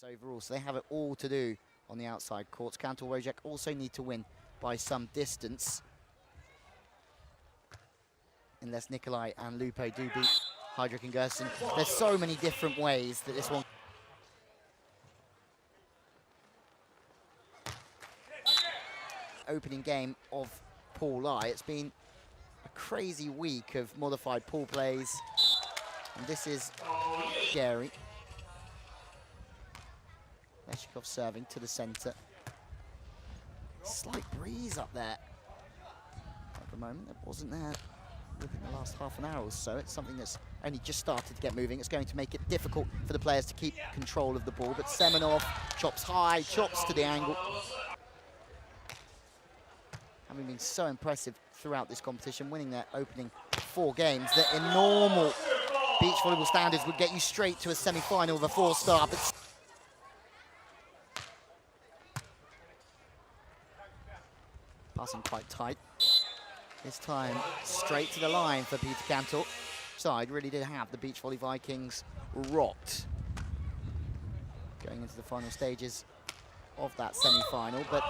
overall, so they have it all to do on the outside courts. Kantor Losiak also need to win by some distance, unless Nikolai and Lupo do beat Heidrich and Gerson. There's so many different ways that this one... Opening game of Pool I. It's been a crazy week of modified pool plays, and this is scary. Leshukov serving to the centre. Slight breeze up there at the moment. It wasn't there within the last half an hour or so. It's something that's only just started to get moving. It's going to make it difficult for the players to keep control of the ball. But Semenov chops high, chops to the angle. Having been so impressive throughout this competition, winning their opening 4 games that in normal beach volleyball standards would get you straight to a semi-final of a 4-star. But passing quite tight. This time straight to the line for Peter Kantor. Side really did have the Beach Volley Vikings rocked going into the final stages of that semi-final, but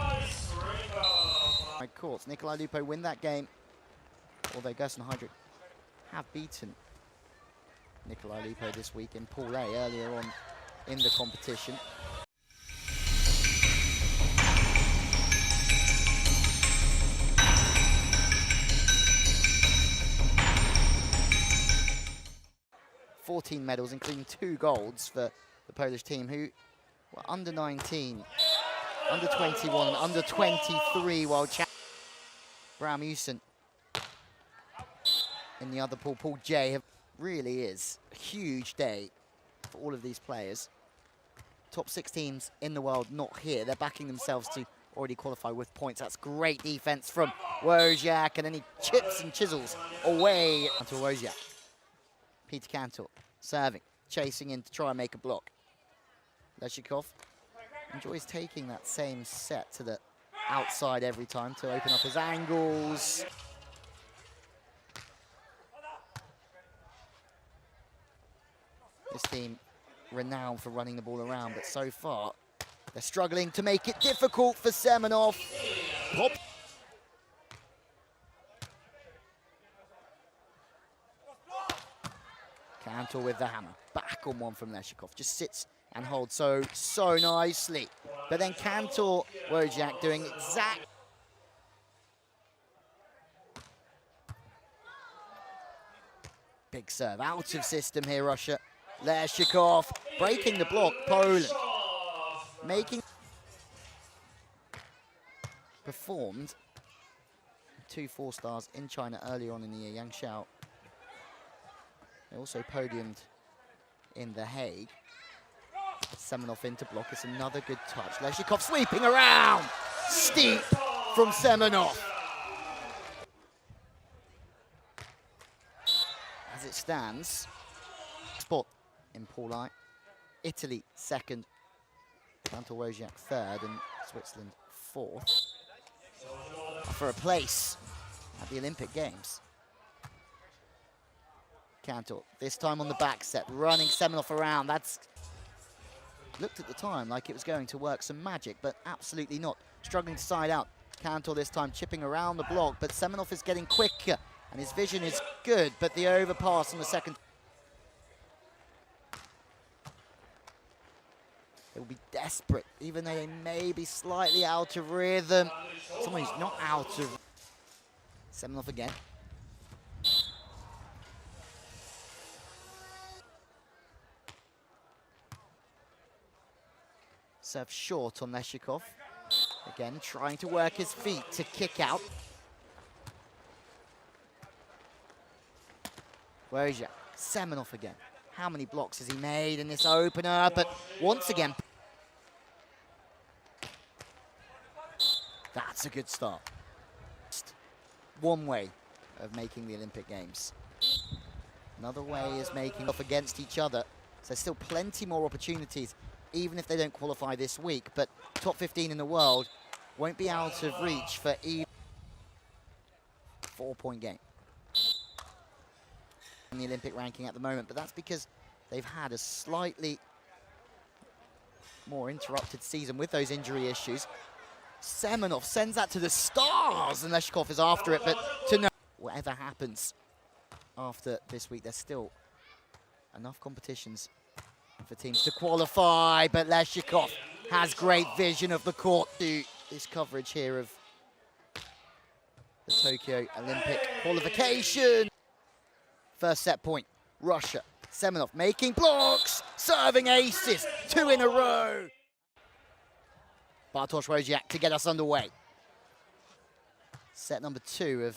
courts. Nikolai Lupo win that game, although Gerson and Heidrich have beaten Nikolai Lupo this week in Pool A earlier on in the competition. $14 medals, including 2 golds for the Polish team, who were under 19, under 21, and under 23 world champions. Bramusen in the other pool, Pool J, really is a huge day for all of these players. Top 6 teams in the world not here. They're backing themselves to already qualify with points. That's great defense from Losiak, and then he chips and chisels away to Losiak. Peter Kantor serving, chasing in to try and make a block. Leshukov enjoys taking that same set to the outside every time to open up his angles. This team renowned for running the ball around, but so far they're struggling to make it difficult for Semenov. Pop. Kantor with the hammer, back on one from Leshukov, just sits and holds so nicely. But then Kantor Losiak doing exact. Big serve, out of system here, Russia. Leshukov breaking the block, Poland. Making. Performed 2 4-stars in China early on in the year, Yangshao. They also podiumed in The Hague. Semenov into block. It's another good touch. Leshukov sweeping around. Steep from Semenov. As it stands, spot in Pool I. Italy 2nd, Kantor Losiak 3rd, and Switzerland 4th. For a place at the Olympic Games. Kantor, this time on the back set, running Semenov around. That's looked at the time like it was going to work some magic, but absolutely not. Struggling to side out. Kantor this time chipping around the block, but Semenov is getting quicker, and his vision is good, but the overpass on the second. They will be desperate, even though they may be slightly out of rhythm. Someone who's not out of... Semenov again. Serve short on Leshukov. Again, trying to work his feet to kick out. Losiak, Semenov again. How many blocks has he made in this opener? But once again, that's a good start. Just one way of making the Olympic Games. Another way is making off against each other. So there's still plenty more opportunities, even if they don't qualify this week. But top 15 in the world won't be out of reach for even 4-point game in the Olympic ranking at the moment. But that's because they've had a slightly more interrupted season with those injury issues. Semenov sends that to the stars, and Leshukov is after it, but to know whatever happens after this week, there's still enough competitions for teams to qualify, but Leshukov has great vision of the court to this coverage here of the Tokyo Olympic qualification. First set point, Russia. Semenov making blocks, serving aces, 2 in a row. Bartosz Losiak to get us underway. Set number 2 of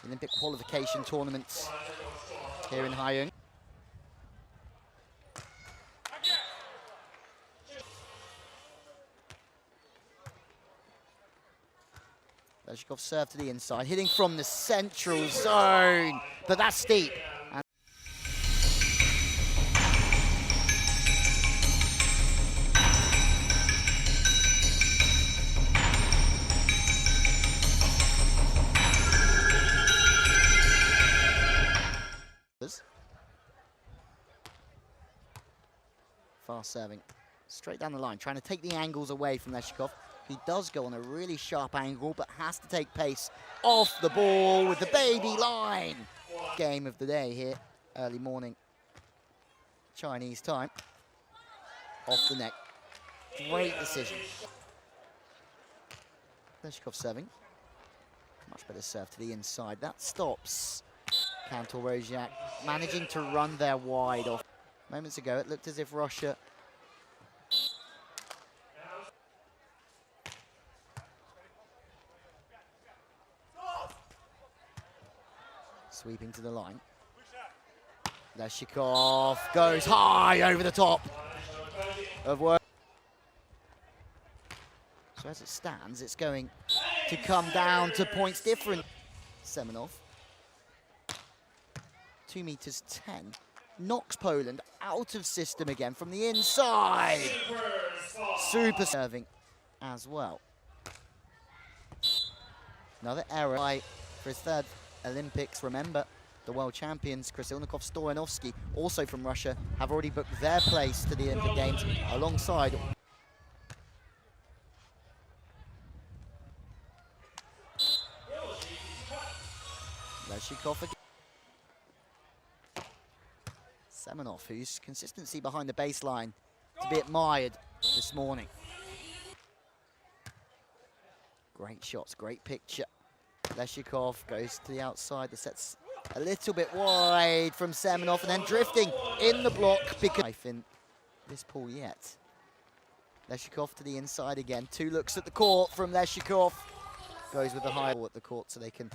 the Olympic qualification tournament here in Haeung. Leshukov serve to the inside, hitting from the central zone, but that's steep. Fast serving, straight down the line, trying to take the angles away from Leshukov. He does go on a really sharp angle, but has to take pace off the ball with the baby line. Game of the day here, early morning Chinese time. Off the neck, great decision. Leshukov serving, much better serve to the inside. That stops Kantor Losiak managing to run there wide off. Moments ago, it looked as if Russia sweeping to the line. Leshukov goes high over the top of work. So as it stands, it's going to come down to points different. Semenov, 2 meters 10. Knocks Poland out of system again from the inside. Super serving as well. Another error for his 3rd Olympics. Remember, the world champions, Krasilnikov, Stoyanovsky, also from Russia, have already booked their place to the Olympic Games alongside. Leshukov again. Semenov, whose consistency behind the baseline to be admired this morning. Great shots, great picture. Leshukov goes to the outside. The set's a little bit wide from Semenov, and then drifting in the block because in this pool yet. Leshukov to the inside again. 2 looks at the court from Leshukov. Goes with the high ball at the court so they can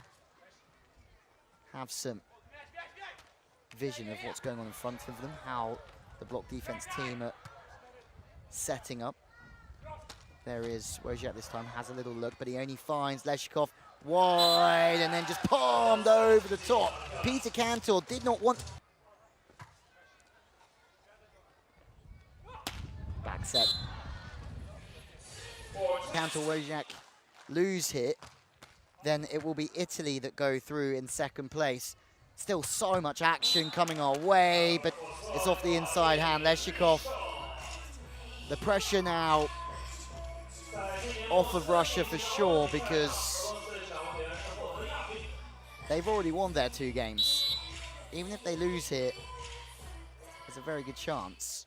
have some vision of what's going on in front of them, how the block defense team are setting up. There is Losiak this time, has a little look, but he only finds Leshukov wide and then just palmed over the top. Peter Kantor did not want... Back set. Kantor Losiak lose here, then it will be Italy that go through in 2nd place. Still so much action coming our way, but it's off the inside hand. Leshukov, the pressure now off of Russia for sure, because they've already won their 2 games. Even if they lose here, there's a very good chance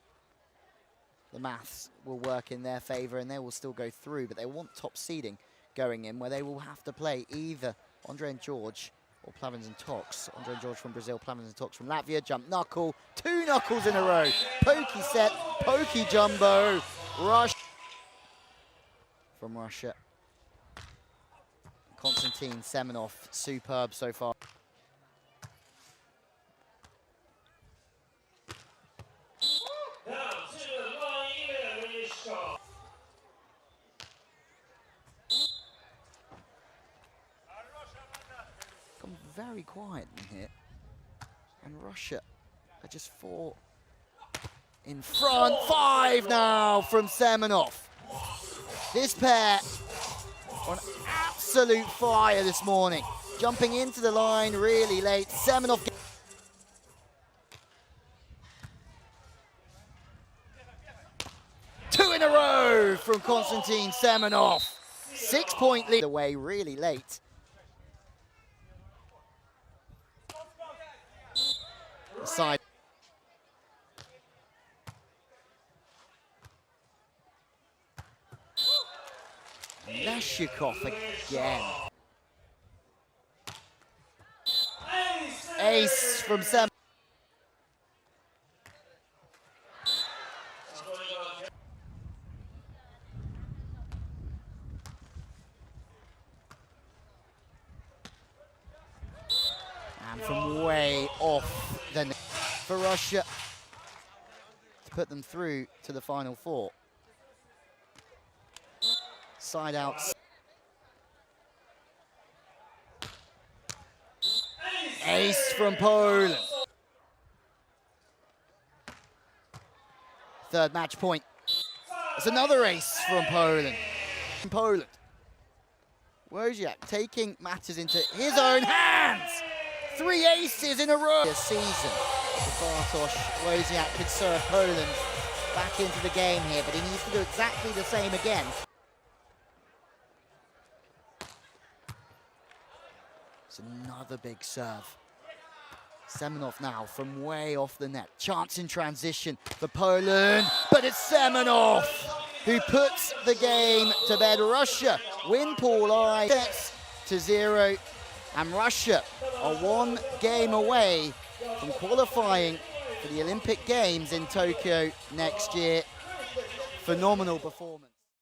the maths will work in their favor and they will still go through, but they want top seeding going in, where they will have to play either Andre and George or Plavins and Tox. Andre and George from Brazil, Plavins and Tox from Latvia. Jump knuckle, 2 knuckles in a row. Pokey set, pokey jumbo. Rush from Russia. Konstantin Semenov, superb so far. Very quiet in here, and Russia are just 4 in front. 5 now from Semenov. This pair on absolute fire this morning, jumping into the line really late. Semenov 2 in a row. from Konstantin Semenov. 6-point lead away really late. Side. Leshukov again. Ace from Semenov. And from way off the net for Russia to put them through to the Final Four. Side out. Ace from Poland. Third match point. It's another ace from Poland. Losiak taking matters into his own hands. 3 aces in a row this season. Bartosz Losiak could serve Poland back into the game here, but he needs to do exactly the same again. It's another big serve. Semenov now from way off the net. Chance in transition for Poland, but it's Semenov who puts the game to bed. Russia win pool I sets to 0, and Russia are 1 game away from qualifying for the Olympic Games in Tokyo next year. Phenomenal performance.